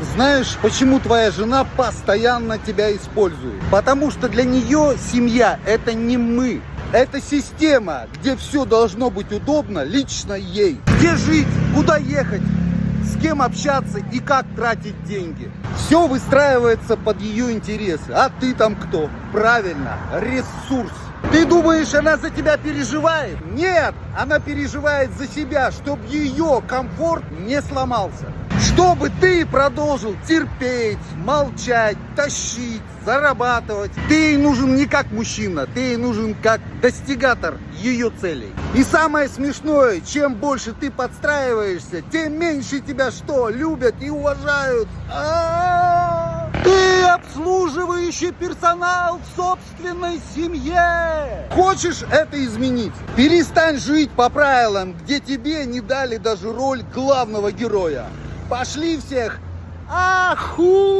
Знаешь, почему твоя жена постоянно тебя использует? Потому что для нее семья – это не мы. Это система, где все должно быть удобно лично ей. Где жить, куда ехать, с кем общаться и как тратить деньги. Все выстраивается под ее интересы. А ты там кто? Правильно, ресурс. Ты думаешь, она за тебя переживает? Нет, она переживает за себя, чтобы ее комфорт не сломался. Чтобы ты продолжил терпеть, молчать, тащить, зарабатывать. Ты ей нужен не как мужчина, ты ей нужен как достигатор ее целей. И самое смешное, чем больше ты подстраиваешься, тем меньше тебя что, любят и уважают. Ты обслуживающий персонал в собственной семье. Хочешь это изменить? Перестань жить по правилам, где тебе не дали даже роль главного героя. Пошли всех! Аху!